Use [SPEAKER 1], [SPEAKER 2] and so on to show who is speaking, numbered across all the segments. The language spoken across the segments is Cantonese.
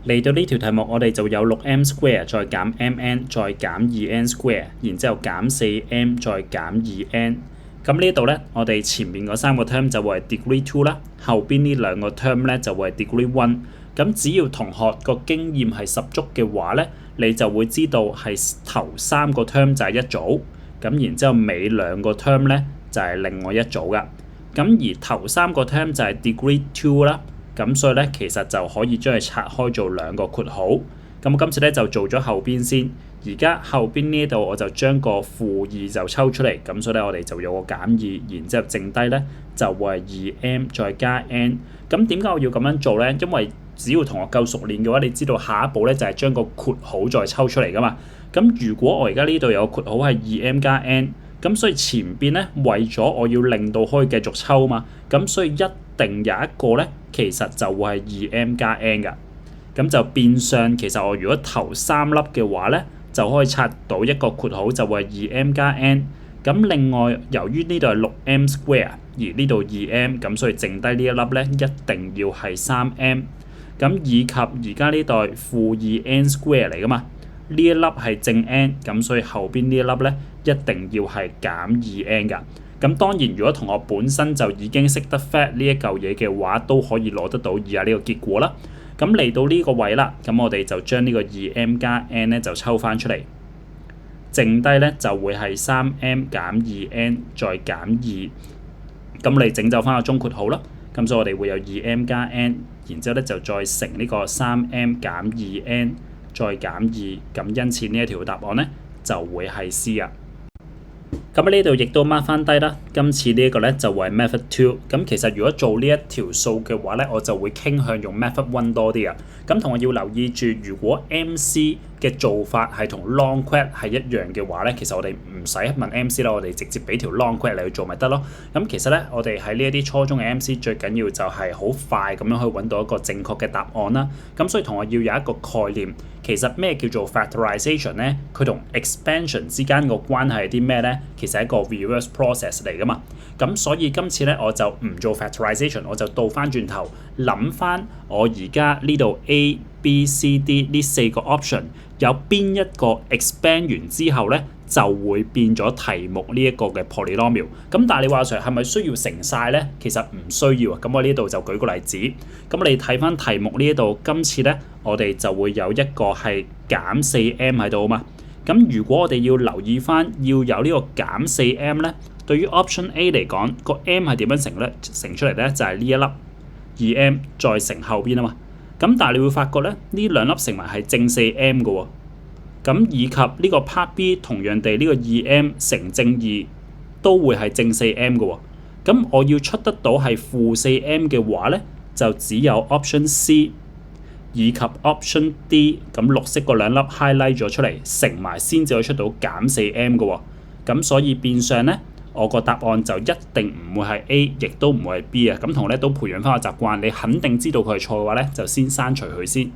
[SPEAKER 1] 嚟到呢條題目，我哋就有 6m square 再減 mn 再減 2n square， 然之後減 4m 再減 2n。咁呢度呢，我哋前面嗰3個 term 就會係 degree 2啦，後邊呢2個 term 呢就會係 degree 1。咁只要同學個經驗係十足嘅話呢，你就會知道係頭3個 term 就係一組，咁然之後尾2個 term 呢就係另外一組噶。咁而頭3個 term 就係 degree 2啦。咁所以咧，其實就可以將佢拆開做2個括號。咁我今次咧就做咗後邊先。而家後邊呢度我就將個-2就抽出嚟。咁所以咧，我哋就有個減2，然之後剩低咧就會係 2m 再加 n。咁點解我要咁樣做咧？因為只要同學夠熟練嘅話，你知道下一步咧就係將個括號再抽出嚟噶嘛。咁如果我而家呢度有個括號係 2m 加 n， 咁所以前邊咧為咗我要令到可以繼續抽嘛，咁所以一定有一個咧，其實就會係 2m 加 n 㗎。咁就變相其實我如果頭3粒嘅話咧，就可以拆到一個括號就會係 2m 加 n。咁另外由於呢度係 6m square， 而呢度 2m， 咁所以剩低呢一粒咧一定要係 3m。咁以及而家呢度係-2n square 嚟噶嘛，呢一粒係正 n， 咁所以後邊呢一粒咧一定要係減 2n 㗎。咁當然，如果同學本身就已經識得 fact 呢一嚿嘢嘅話，都可以攞得到以下呢個結果啦。咁嚟到呢個位啦，咁我哋就將呢個 2m 加 n 咧就抽翻出嚟，剩低咧就會係 3m 減 2n 再減2。咁你整就翻個中括號啦。咁所以我哋會有 2m 加 n， 然之後咧就再乘呢個 3m 減 2n 再減2。咁因此呢一條答案咧就會係 C 啊。咁喺呢度亦都 mark 翻低啦。今次呢一個咧就會係 method 2。咁其實如果做呢一條數嘅話咧，我就會傾向用 method 1多啲啊。咁同學要留意住，如果 MC 嘅做法係同 long quad 係一樣嘅話咧，其實我哋唔使問 MC 啦，我哋直接俾條 long quad 嚟去做咪得咯。咁其實咧，我哋喺呢一啲初中嘅 MC 最緊要就係好快咁樣去揾到一個正確嘅答案啦。咁所以同學要有一個概念，其實咩叫做 factorization 咧？佢同 expansion 之間個關係係啲咩咧？其實係一個 reverse process 嚟噶嘛。咁所以今次咧我就唔做 factorization， 我就倒翻轉頭諗翻我而家呢度 A、B、C、D 呢4個 option 有邊一個 expand 完之後咧就會變咗題目呢一個嘅 polynomial。咁但係你話Sir係咪需要乘晒咧？其實唔需要啊。咁我呢度就舉個例子。咁你睇翻題目呢一度，今次咧我哋就會有一個係減 4m 喺度啊嘛。咁如果我哋要留意翻要有呢個減 4m 咧，對於 option A 嚟講，個 m 係點樣乘咧？乘出嚟咧就係呢一粒 2m 再乘後邊啊嘛。咁但係你會發覺咧，呢2粒乘埋係正 4m 嘅喎。咁以及呢個 part B 同樣地呢個 2m 乘正2都會係正 4m 嘅喎。咁我要出得到係負 4m 嘅話咧，就只有 option C 以及 option D。咁綠色嗰2粒 highlight 咗出嚟，乘埋先至可以出到減 4m 嘅喎。咁所以變相咧，我個答案就一定唔會係 A， 亦都唔會係 B 啊。咁同學咧都培養翻個習慣，你肯定知道佢係錯嘅話咧，就先刪除佢先。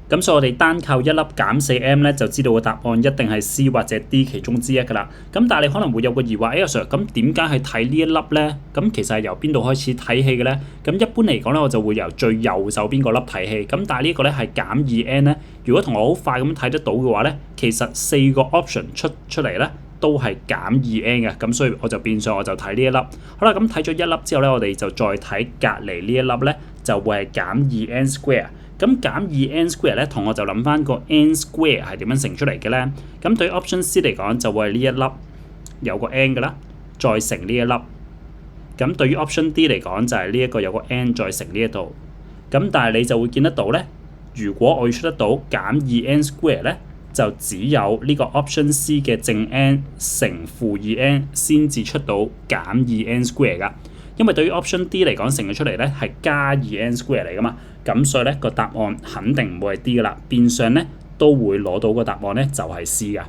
[SPEAKER 1] 咁所以我哋單靠一粒減 4m 咧，就知道個答案一定係 C 或者 D 其中之一㗎啦。咁但係你可能會有個疑惑，Sir， 咁點解係睇呢一粒咧？咁其實係由邊度開始睇起嘅咧？咁一般嚟講咧，我就會由最右手邊個粒睇起。咁但係呢個咧係減 2n 咧。如果同學好快咁睇得到嘅話咧，其實4個 option 出嚟咧都係減 2n 嘅。咁所以我就變相我就睇呢一粒。好啦，咁睇咗一粒之後咧，我哋就再睇隔離呢一粒咧，就會係減 2n square。咁減 2n square 咧，同學就諗翻個 n square 係點樣乘出嚟嘅咧？咁對 option C 嚟講就會係呢一粒有個 n 嘅啦，再乘呢一粒。咁對於 option D 嚟講就係呢一個有個 n 再乘呢一度。咁但係你就會見得到咧，如果我要出得到減 2n square 咧，就只有呢個 option C 嘅正 n 乘負 2n 先至出到減 2n square 㗎。因為對於 option D 嚟講，乘咗出嚟咧係加 2n square 嚟噶嘛，咁所以咧個答案肯定唔會係 D 噶啦，變相咧都會攞到個答案咧就係 C 噶。